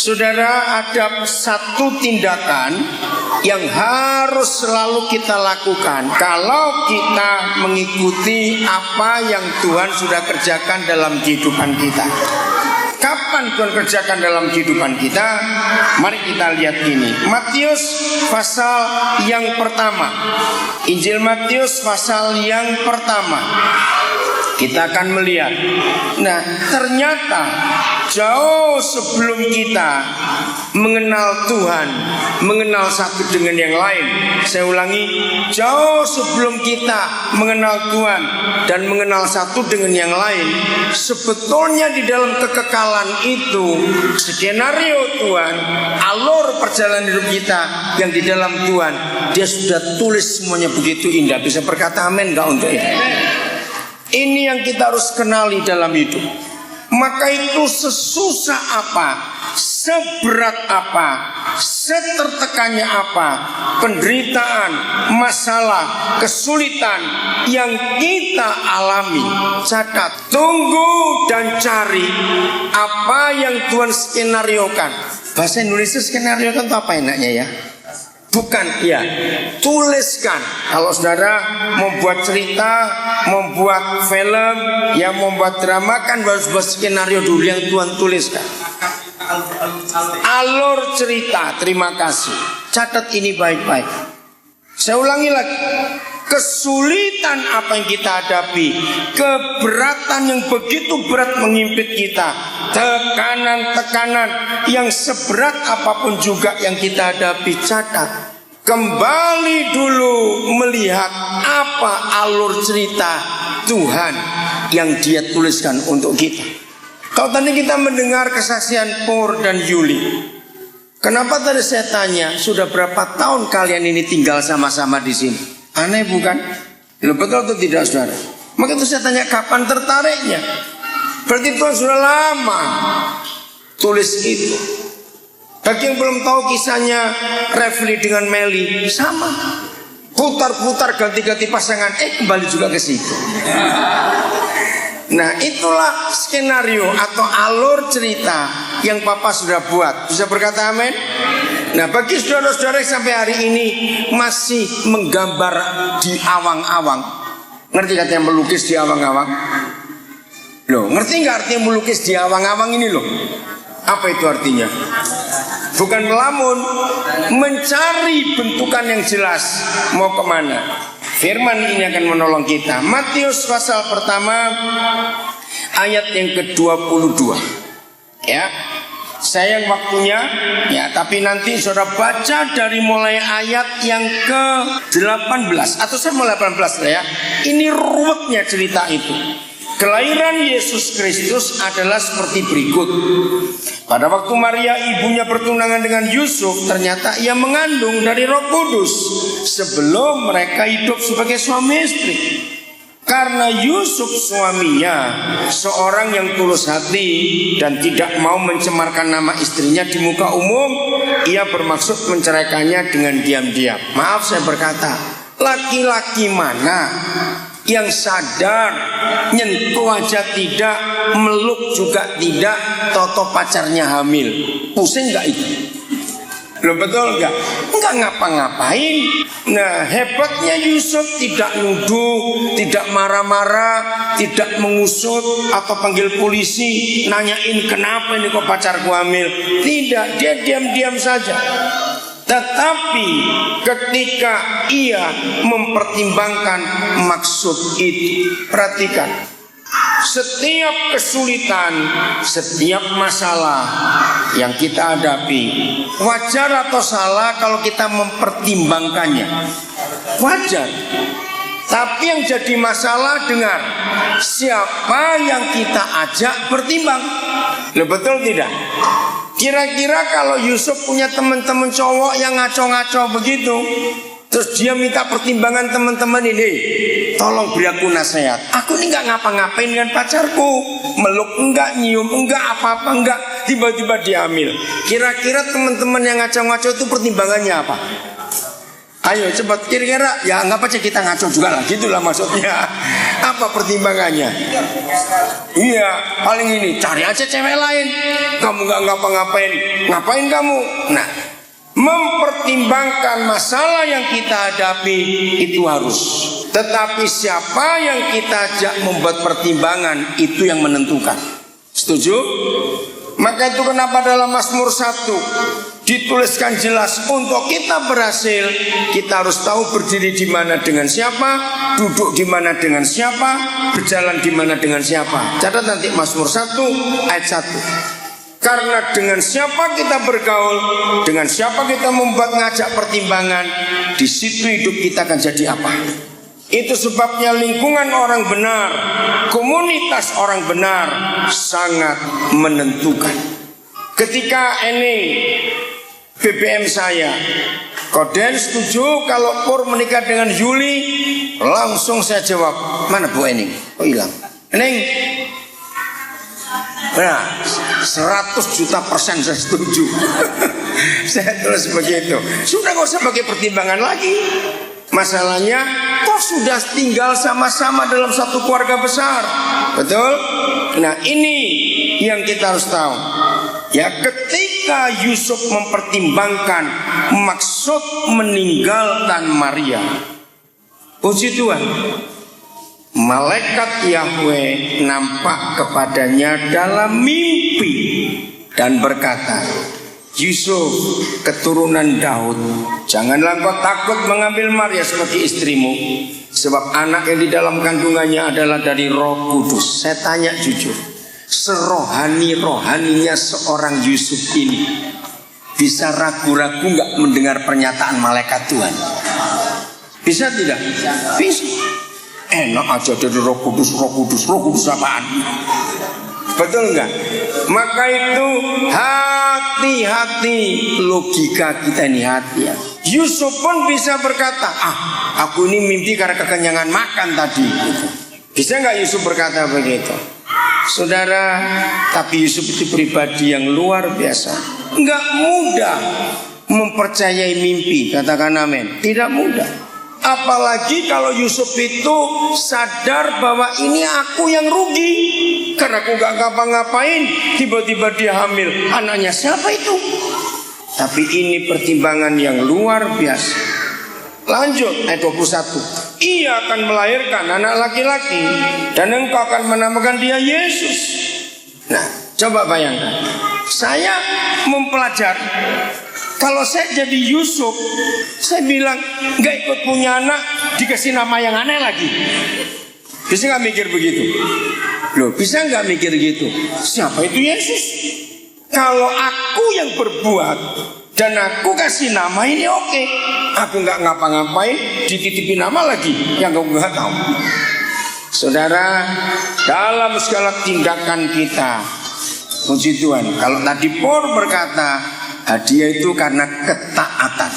Saudara, ada satu tindakan yang harus selalu kita lakukan kalau kita mengikuti apa yang Tuhan sudah kerjakan dalam kehidupan kita. Kapan Tuhan kerjakan dalam kehidupan kita? Mari kita lihat ini. Matius pasal yang pertama. Injil Matius pasal yang pertama. Kita akan melihat. Nah, ternyata jauh sebelum kita mengenal Tuhan, mengenal satu dengan yang lain. Saya ulangi, jauh sebelum kita mengenal Tuhan dan mengenal satu dengan yang lain, sebetulnya di dalam kekekalan itu, skenario Tuhan, alur perjalanan hidup kita yang di dalam Tuhan, Dia sudah tulis semuanya begitu indah. Bisa berkata amin gak untuk itu? Ini yang kita harus kenali dalam hidup. Maka itu sesusah apa, seberat apa, setertekannya apa, penderitaan, masalah, kesulitan yang kita alami, catat, tunggu dan cari apa yang Tuhan skenariokan. Bahasa Indonesia skenariokan itu apa enaknya ya? Bukan, ya, tuliskan. Kalau saudara membuat cerita, membuat film, ya membuat drama, kan harus buat skenario dulu yang Tuhan tuliskan. Alur cerita, terima kasih. Catat ini baik-baik. Saya ulangi lagi. Kesulitan apa yang kita hadapi, keberatan yang begitu berat mengimpit kita, tekanan-tekanan yang seberat apapun juga yang kita hadapi, catat. Kembali dulu melihat apa alur cerita Tuhan yang Dia tuliskan untuk kita. Kalau tadi kita mendengar kesaksian Pur dan Yuli, kenapa tadi saya tanya, sudah berapa tahun kalian ini tinggal sama-sama di sini? Aneh bukan? Loh, betul atau tidak saudara? Maka itu saya tanya kapan tertariknya. Berarti Tuhan sudah lama tulis itu. Bagi yang belum tahu kisahnya Refli dengan Meli, sama. Putar-putar ganti-ganti pasangan, kembali juga ke situ. Nah, itulah skenario atau alur cerita yang Papa sudah buat. Bisa berkata amin? Nah, bagi saudara-saudara yang sampai hari ini masih menggambar di awang-awang, ngerti katanya melukis di awang-awang? Loh, ngerti nggak artinya melukis di awang-awang ini loh? Apa itu artinya? Bukan melamun, mencari bentukan yang jelas mau kemana. Firman ini akan menolong kita. Matius pasal pertama ayat yang ke-22. Ya, sayang waktunya, ya, tapi nanti saudara baca dari mulai ayat yang ke-18 atau saya mulai 18 ya. Ini ruwetnya cerita itu. Kelahiran Yesus Kristus adalah seperti berikut. Pada waktu Maria ibunya bertunangan dengan Yusuf, ternyata ia mengandung dari Roh Kudus sebelum mereka hidup sebagai suami istri. Karena Yusuf suaminya seorang yang tulus hati dan tidak mau mencemarkan nama istrinya di muka umum, ia bermaksud menceraikannya dengan diam-diam. Maaf saya berkata, laki-laki mana yang sadar, nyentuh aja tidak, meluk juga tidak, toto pacarnya hamil? Pusing gak itu? Loh, betul gak? Enggak ngapa-ngapain. Nah, hebatnya Yusuf tidak nuduh, tidak marah-marah, tidak mengusut atau panggil polisi nanyain kenapa ini kok pacarku hamil. Tidak, dia diam-diam saja. Tetapi ketika ia mempertimbangkan maksud itu, perhatikan, setiap kesulitan, setiap masalah yang kita hadapi, wajar atau salah kalau kita mempertimbangkannya? Wajar. Tapi yang jadi masalah, dengar, siapa yang kita ajak bertimbang? Loh, betul tidak? Kira-kira kalau Yusuf punya teman-teman cowok yang ngaco-ngaco begitu, terus dia minta pertimbangan teman-teman ini, tolong beri aku nasihat. Aku ini nggak ngapa-ngapain dengan pacarku, meluk enggak, nyium enggak, apa-apa enggak, tiba-tiba dia hamil. Kira-kira teman-teman yang ngaco-ngaco itu pertimbangannya apa? Ayo cepat, kira-kira ya anggap aja kita ngaco juga lah, gitulah maksudnya. Apa pertimbangannya? Iya, paling ini cari aja cewek lain. Kamu nggak ngapa-ngapain, ngapain kamu? Nah, mempertimbangkan masalah yang kita hadapi itu harus. Tetapi siapa yang kita ajak membuat pertimbangan itu yang menentukan. Setuju? Maka itu kenapa dalam Mazmur 1 dituliskan jelas, untuk kita berhasil kita harus tahu berdiri di mana dengan siapa, duduk di mana dengan siapa, berjalan di mana dengan siapa. Catat nanti Mazmur 1 ayat 1. Karena dengan siapa kita bergaul, dengan siapa kita membuat ngajak pertimbangan, di situ hidup kita akan jadi apa. Itu sebabnya lingkungan orang benar, komunitas orang benar sangat menentukan. Ketika Ening BBM saya, Koden setuju kalau Pur menikah dengan Yuli, langsung saya jawab, mana Bu Ening? Oh hilang. Ening, nah 100 juta persen saya setuju. Saya tulis begitu. Sudah gak usah pakai pertimbangan lagi. Masalahnya kok sudah tinggal sama-sama dalam satu keluarga besar. Betul? Nah ini yang kita harus tahu. Ya, ketika Yusuf mempertimbangkan maksud meninggalkan Maria, puji Tuhan, malaikat Yahweh nampak kepadanya dalam mimpi dan berkata, Yusuf keturunan Daud, janganlah engkau takut mengambil Maria sebagai istrimu, sebab anak yang di dalam kandungannya adalah dari Roh Kudus. Saya tanya jujur, serohani-rohaninya seorang Yusuf ini bisa ragu-ragu nggak mendengar pernyataan malaikat Tuhan? Bisa tidak? Bisa. Enak aja dari Roh Kudus apaan? Betul nggak? Maka itu hati-hati, logika kita ini hati ya. Yusuf pun bisa berkata, aku ini mimpi karena kekenyangan makan tadi. Bisa nggak Yusuf berkata begitu? Saudara, tapi Yusuf itu pribadi yang luar biasa. Nggak mudah mempercayai mimpi, katakan amin. Tidak mudah. Apalagi kalau Yusuf itu sadar bahwa ini aku yang rugi, karena aku gak ngapa-ngapain, tiba-tiba dia hamil. Anaknya siapa itu? Tapi ini pertimbangan yang luar biasa. Lanjut ayat 21. Ia akan melahirkan anak laki-laki, dan engkau akan menamakan dia Yesus. Nah, coba bayangkan, saya mempelajari. Kalau saya jadi Yusuf, saya bilang gak ikut punya anak, dikasih nama yang aneh lagi. Bisa gak mikir begitu? Loh, bisa gak mikir gitu? Siapa itu Yesus? Kalau aku yang berbuat dan aku kasih nama ini oke. Aku gak ngapa-ngapain, dititipin nama lagi yang aku gak tahu. Saudara, dalam segala tindakan kita, puji Tuhan, kalau tadi Pur berkata hadiah itu karena ketaatan.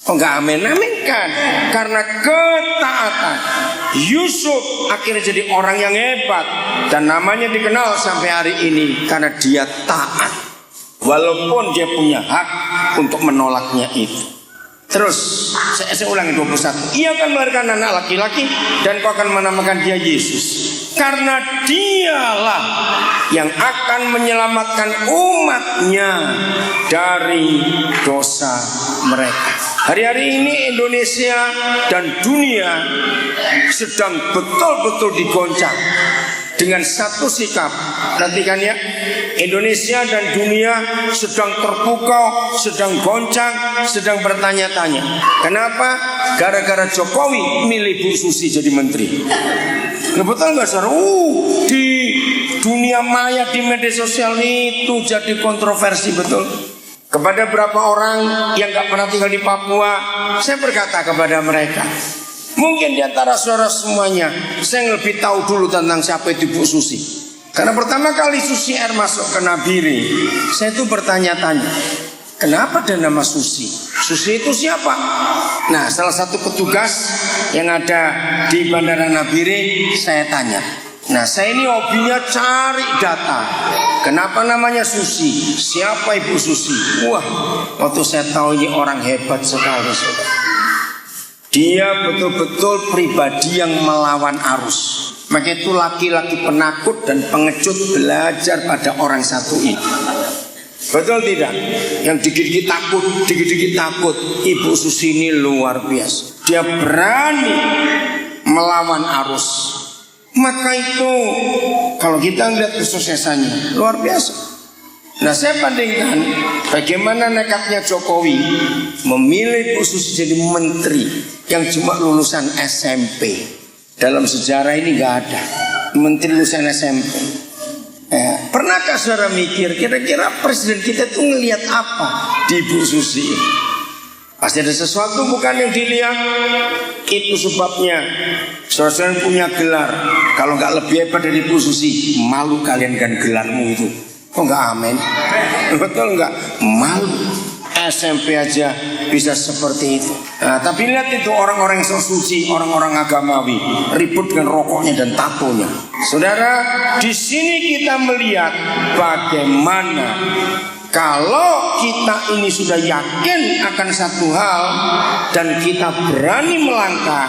Oh enggak amin-aminkan. Karena ketaatan Yusuf akhirnya jadi orang yang hebat, dan namanya dikenal sampai hari ini karena dia taat, walaupun dia punya hak untuk menolaknya itu. Terus saya ulangi 21. Ia akan melahirkan anak laki-laki, dan kau akan menamakan dia Yesus, karena dialah yang akan menyelamatkan umatnya dari dosa mereka. Hari-hari ini Indonesia dan dunia sedang betul-betul digoncang dengan satu sikap. Perhatikan ya, Indonesia dan dunia sedang terpukau, sedang goncang, sedang bertanya-tanya. Kenapa? Gara-gara Jokowi milih Bu Susi jadi menteri. Betul nggak saudara? Di dunia maya, di media sosial itu jadi kontroversi betul. Kepada beberapa orang yang gak pernah tinggal di Papua, saya berkata kepada mereka, mungkin di antara saudara semuanya, saya lebih tahu dulu tentang siapa itu Bu Susi. Karena pertama kali Susi Air masuk ke Nabire, saya itu bertanya-tanya, kenapa ada nama Susi? Susi itu siapa? Nah, salah satu petugas yang ada di Bandara Nabire, saya tanya. Nah, saya ini hobinya cari data. Kenapa namanya Susi? Siapa Ibu Susi? Wah, waktu saya tahu ini orang hebat sekali, saudara. Dia betul-betul pribadi yang melawan arus. Maka itu laki-laki penakut dan pengecut belajar pada orang satu ini. Betul tidak? Yang dikit-dikit takut. Ibu Susi ini luar biasa. Dia berani melawan arus. Maka itu kalau kita lihat kesuksesannya luar biasa. Nah, saya bandingkan bagaimana nekatnya Jokowi memilih Bu Susi jadi menteri yang cuma lulusan SMP. Dalam sejarah ini nggak ada menteri lulusan SMP. Pernahkah saudara mikir kira-kira presiden kita tuh ngelihat apa di Bu Susi? Pasti ada sesuatu bukan yang dilihat. Itu sebabnya saudara punya gelar. Kalau nggak lebih hebat dari Bu Susi, malu kalian kan gelarmu itu. Kok nggak amin? Betul nggak? Malu. SMP aja bisa seperti itu. Nah, tapi lihat itu orang-orang yang so suci, orang-orang agamawi ribut dengan rokoknya dan tatonya. Saudara, di sini kita melihat bagaimana kalau kita ini sudah yakin akan satu hal dan kita berani melangkah,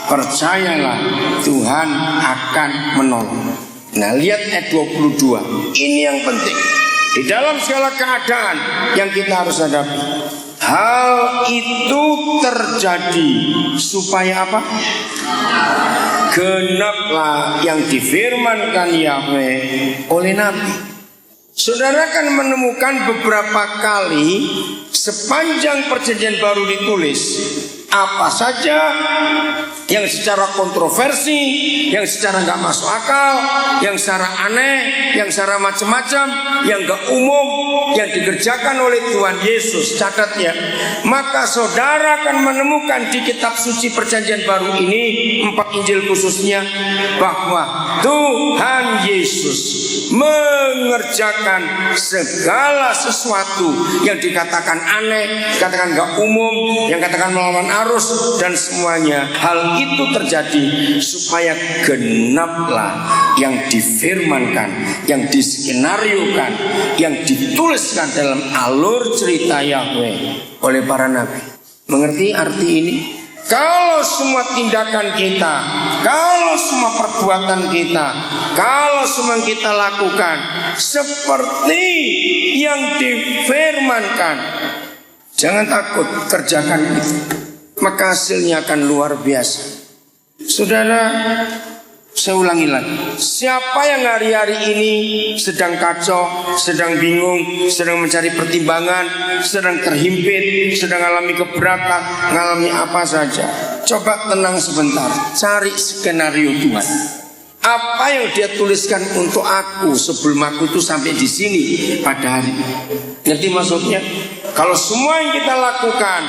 percayalah Tuhan akan menolong. Nah, lihat ayat 22. Ini yang penting. Di dalam segala keadaan yang kita harus hadapi, hal itu terjadi supaya apa? Genaplah yang difirmankan Yahweh oleh Nabi. Saudara kan menemukan beberapa kali sepanjang perjanjian baru ditulis, apa saja yang secara kontroversi, yang secara nggak masuk akal, yang secara aneh, yang secara macam-macam, yang nggak umum, yang dikerjakan oleh Tuhan Yesus. Catat ya. Maka saudara akan menemukan di kitab suci perjanjian baru ini, 4 Injil khususnya, bahwa Tuhan Yesus mengerjakan segala sesuatu yang dikatakan aneh, dikatakan nggak umum, yang katakan melawan arus dan semuanya. Hal itu terjadi supaya genaplah yang difirmankan, yang diskenariokan, yang dituliskan dalam alur cerita Yahweh oleh para nabi. Mengerti arti ini? Kalau semua tindakan kita, kalau semua perbuatan kita, kalau semua yang kita lakukan seperti yang difirmankan, jangan takut, kerjakan itu. Maka hasilnya akan luar biasa. Saudara, saya ulangi lagi. Siapa yang hari-hari ini sedang kacau, sedang bingung, sedang mencari pertimbangan, sedang terhimpit, sedang mengalami keberatan, mengalami apa saja, coba tenang sebentar, cari skenario Tuhan. Apa yang dia tuliskan untuk aku sebelum aku itu sampai di sini pada hari ini. Ngerti maksudnya? Kalau semua yang kita lakukan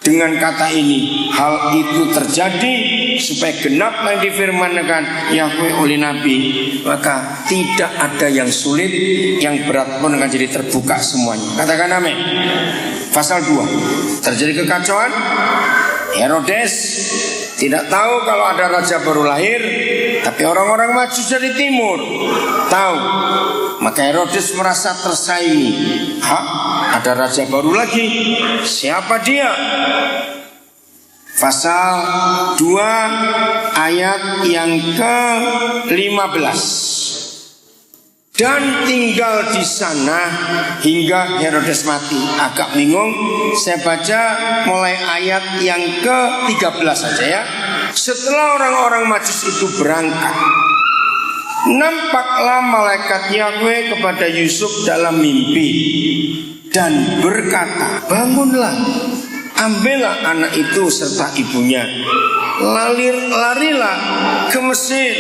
dengan kata ini, hal itu terjadi supaya genap yang difirmankan Yahweh oleh Nabi, maka tidak ada yang sulit, yang berat pun akan jadi terbuka semuanya. Katakan amin. Pasal 2, terjadi kekacauan. Herodes tidak tahu kalau ada raja baru lahir, tapi orang-orang maju dari timur tahu. Maka Herodes merasa tersaingi. Ada raja baru lagi. Siapa dia? Pasal 2 ayat yang ke-15. Dan tinggal di sana hingga Herodes mati. Agak bingung, saya baca mulai ayat yang ke-13 saja ya. Setelah orang-orang Majus itu berangkat, nampaklah malaikat Yahweh kepada Yusuf dalam mimpi dan berkata, bangunlah, ambillah anak itu serta ibunya, larilah ke Mesir.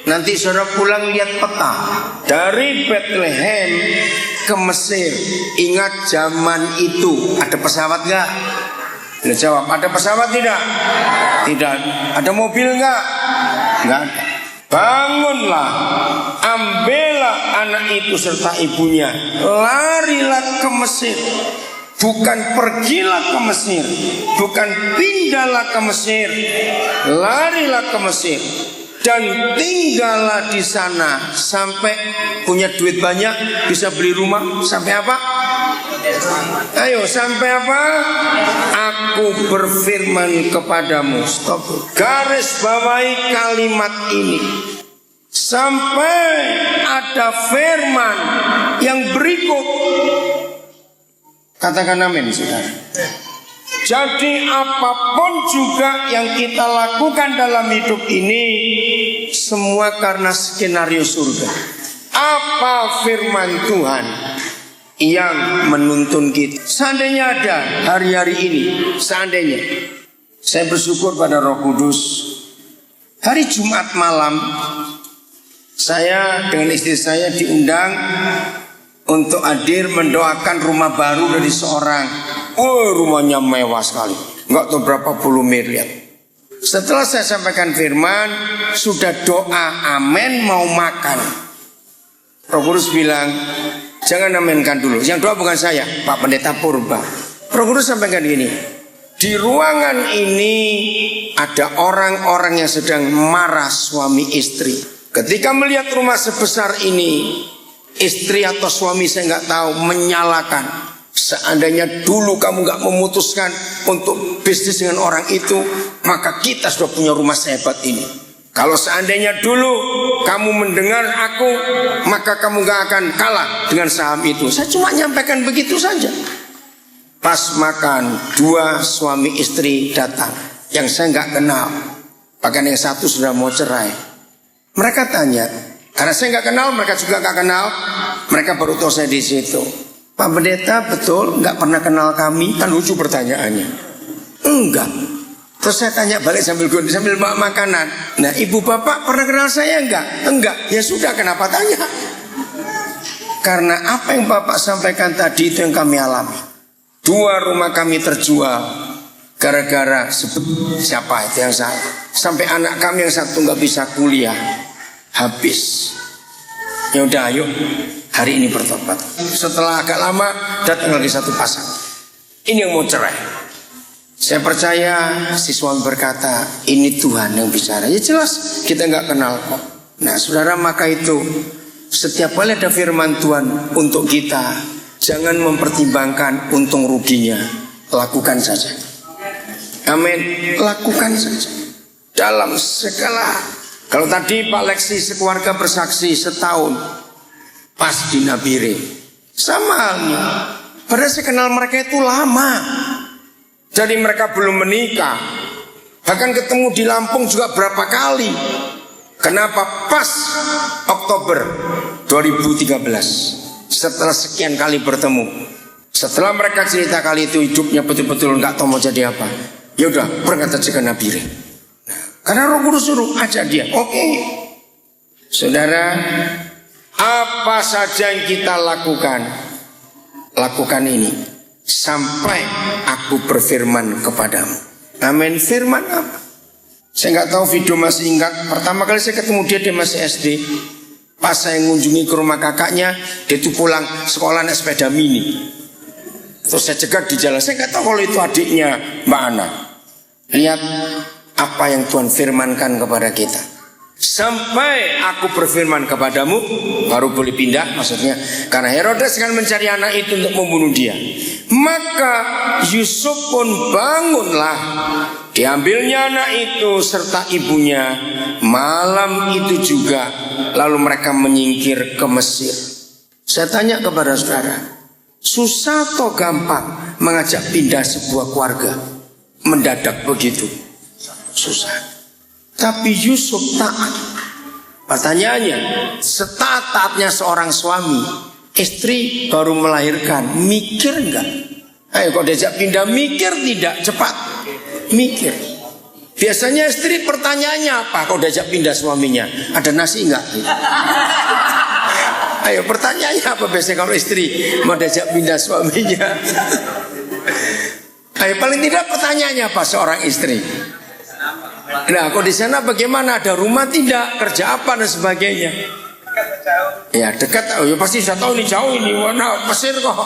Nanti saudara pulang lihat peta dari Bethlehem ke Mesir. Ingat zaman itu ada pesawat gak? Dia jawab, ada pesawat tidak? Tidak. Ada mobil gak? Gak ada. Bangunlah, ambillah anak itu serta ibunya, larilah ke Mesir. Bukan pergilah ke Mesir, bukan pindahlah ke Mesir, larilah ke Mesir dan tinggallah di sana sampai punya duit banyak, bisa beli rumah. Sampai apa? Ayo sampai apa? Aku berfirman kepadamu. Stop. Garis bawahi kalimat ini. Sampai ada firman yang berikut. Katakan amin, saudara. Jadi apapun juga yang kita lakukan dalam hidup ini, semua karena skenario surga. Apa firman Tuhan yang menuntun kita? Seandainya ada hari-hari ini, seandainya saya bersyukur pada Roh Kudus, hari Jumat malam saya dengan istri saya diundang untuk hadir mendoakan rumah baru dari seorang. Rumahnya mewah sekali, nggak tahu berapa puluh miliar. Setelah saya sampaikan firman, sudah doa amin mau makan. Roh Kudus bilang, jangan amenkan dulu. Yang doa bukan saya, Pak Pendeta Purba. Roh Kudus sampaikan gini, di ruangan ini ada orang-orang yang sedang marah suami istri. Ketika melihat rumah sebesar ini, istri atau suami saya nggak tahu menyalakan. Seandainya dulu kamu gak memutuskan untuk bisnis dengan orang itu, maka kita sudah punya rumah sehebat ini. Kalau seandainya dulu kamu mendengar aku, maka kamu gak akan kalah dengan saham itu. Saya cuma nyampaikan begitu saja. Pas makan, dua suami istri datang yang saya gak kenal. Bahkan yang satu sudah mau cerai. Mereka tanya, karena saya gak kenal, mereka juga gak kenal. Mereka baru tahu saya di situ. Pak Pendeta betul nggak pernah kenal kami? Kan lucu pertanyaannya. Enggak. Terus saya tanya balik sambil bawa makanan. Nah ibu bapak pernah kenal saya enggak? Enggak. Ya sudah, kenapa tanya? Karena apa yang bapak sampaikan tadi itu yang kami alami. Dua rumah kami terjual gara-gara siapa itu yang salah. Sampai anak kami yang satu nggak bisa kuliah, habis. Ya udah, ayo hari ini bertobat. Setelah agak lama datang lagi satu pasang. Ini yang mau cerai. Saya percaya si suami berkata, ini Tuhan yang bicara. Ya jelas kita nggak kenal kok. Nah saudara, maka itu setiap kali ada firman Tuhan untuk kita, jangan mempertimbangkan untung ruginya. Lakukan saja. Amin. Lakukan saja. Dalam segala. Kalau tadi Pak Leksi sekeluarga bersaksi setahun pas di Nabire, sama halnya. Padahal saya kenal mereka itu lama. Jadi mereka belum menikah. Bahkan ketemu di Lampung juga berapa kali. Kenapa? Pas Oktober 2013. Setelah sekian kali bertemu, setelah mereka cerita kali itu hidupnya betul-betul nggak tahu mau jadi apa. Ya udah, berangkat aja ke Nabire. Karena Roh Kudus suruh ajak dia. Oke. Saudara, apa saja yang kita lakukan, lakukan ini sampai aku berfirman kepadamu. Amin. Firman apa? Saya nggak tahu, video masih ingat. Pertama kali saya ketemu dia masih SD. Pas saya mengunjungi ke rumah kakaknya, dia tuh pulang sekolah naik sepeda mini. Terus saya cegat di jalan. Saya nggak tahu kalau itu adiknya Mbak Ana. Lihat apa yang Tuhan firmankan kepada kita. Sampai aku berfirman kepadamu, baru boleh pindah, maksudnya karena Herodes akan mencari anak itu untuk membunuh dia. Maka Yusuf pun bangunlah, diambilnya anak itu serta ibunya malam itu juga, lalu mereka menyingkir ke Mesir. Saya tanya kepada saudara, susah atau gampang mengajak pindah sebuah keluarga mendadak begitu? Susah. Tapi Yusuf taat. Pertanyaannya, setaat-taatnya seorang suami, istri baru melahirkan, mikir enggak? Ayo, kalau diajak pindah mikir tidak? Cepat mikir. Biasanya istri pertanyaannya apa kalau diajak pindah suaminya? Ada nasi enggak? Ayo, pertanyaannya apa biasanya kalau istri mau diajak pindah suaminya? Ayo, paling tidak pertanyaannya apa seorang istri? Nah, kalau di sana bagaimana? Ada rumah tidak? Kerja apa dan sebagainya? Ya dekat. Oh ya pasti saya tahu ini jauh ini. Mana Mesir kok.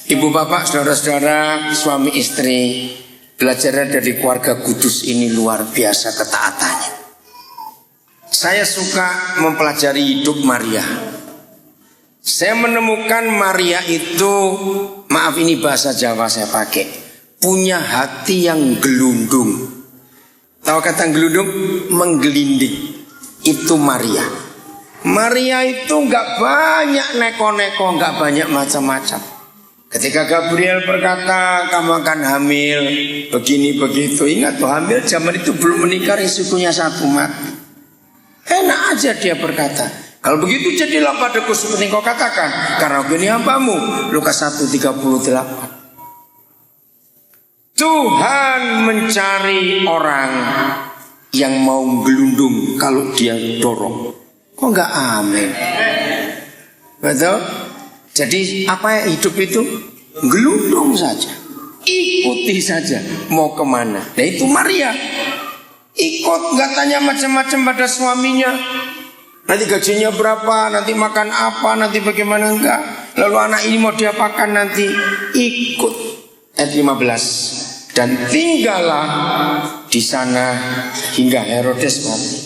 Ibu bapak, saudara-saudara, suami istri, belajar dari keluarga kudus ini luar biasa ketaatannya. Saya suka mempelajari hidup Maria. Saya menemukan Maria itu, maaf ini bahasa Jawa saya pakai, punya hati yang gelundung. Tahu kata gelundung? Menggelinding. Itu Maria. Maria itu nggak banyak neko-neko, nggak banyak macam-macam. Ketika Gabriel berkata kamu akan hamil, begini begitu, ingat tuh hamil zaman itu belum menikah, risikonya satu mati. Enak aja dia berkata, kalau begitu jadilah padaku seperti kau katakan, karena aku ini hambamu. Lukas 1:38. Tuhan mencari orang yang mau gelundung kalau dia dorong. Kok enggak amin? Betul? Jadi apa ya hidup itu? Gelundung saja. Ikuti saja mau kemana. Nah itu Maria. Ikut, enggak tanya macam-macam pada suaminya. Nanti gajinya berapa, nanti makan apa, nanti bagaimana enggak. Lalu anak ini mau diapakan nanti. Ikut. Ayat 15. Dan tinggallah di sana hingga Herodes mati.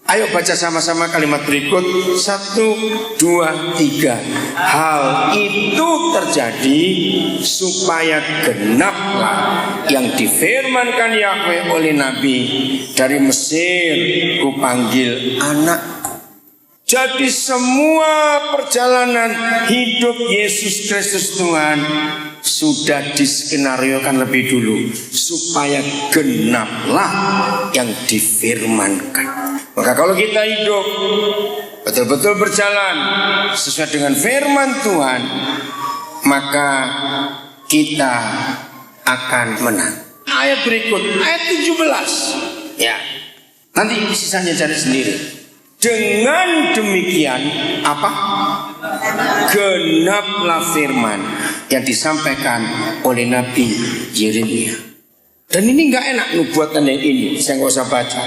Ayo baca sama-sama kalimat berikut. 1, 2, 3. Hal itu terjadi supaya genaplah yang difirmankan Yahweh oleh Nabi, dari Mesir kupanggil anakku. Jadi semua perjalanan hidup Yesus Kristus Tuhan sudah diskenariokan lebih dulu supaya genaplah yang difirmankan. Maka kalau kita hidup betul-betul berjalan sesuai dengan firman Tuhan, maka kita akan menang. Ayat berikut, ayat 17. Ya, nanti sisanya cari sendiri. Dengan demikian apa? Genaplah firman yang disampaikan oleh Nabi Yeremia. Dan ini nggak enak nubuatan yang ini, saya nggak usah baca.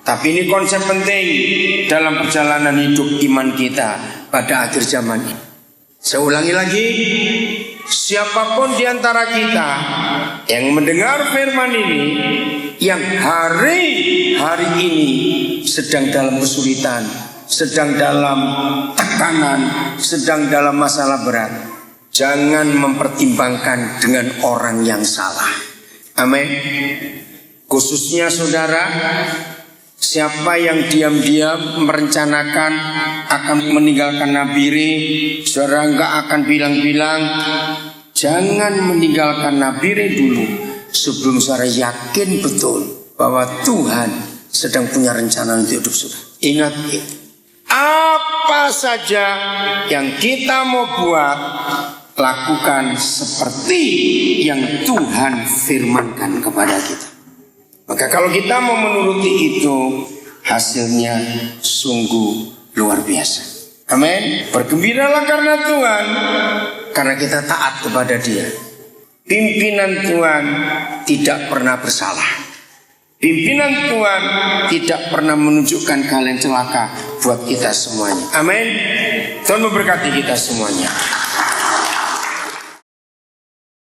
Tapi ini konsep penting dalam perjalanan hidup iman kita pada akhir zaman ini. Saya ulangi lagi, siapapun di antara kita yang mendengar firman ini, yang hari ini sedang dalam kesulitan, sedang dalam tekanan, sedang dalam masalah berat, jangan mempertimbangkan dengan orang yang salah. Amin. Khususnya saudara, siapa yang diam-diam merencanakan akan meninggalkan Nabire, saudara enggak akan bilang-bilang, jangan meninggalkan Nabire dulu sebelum saudara yakin betul bahwa Tuhan sedang punya rencana untuk hidup saudara. Ingat itu. Apa saja yang kita mau buat, lakukan seperti yang Tuhan firmankan kepada kita. Maka kalau kita mau menuruti itu, hasilnya sungguh luar biasa. Amin. Bergembiralah karena Tuhan, karena kita taat kepada Dia. Pimpinan Tuhan tidak pernah bersalah. Pimpinan Tuhan tidak pernah menunjukkan hal yang celaka buat kita semuanya. Amin. Tuhan memberkati kita semuanya.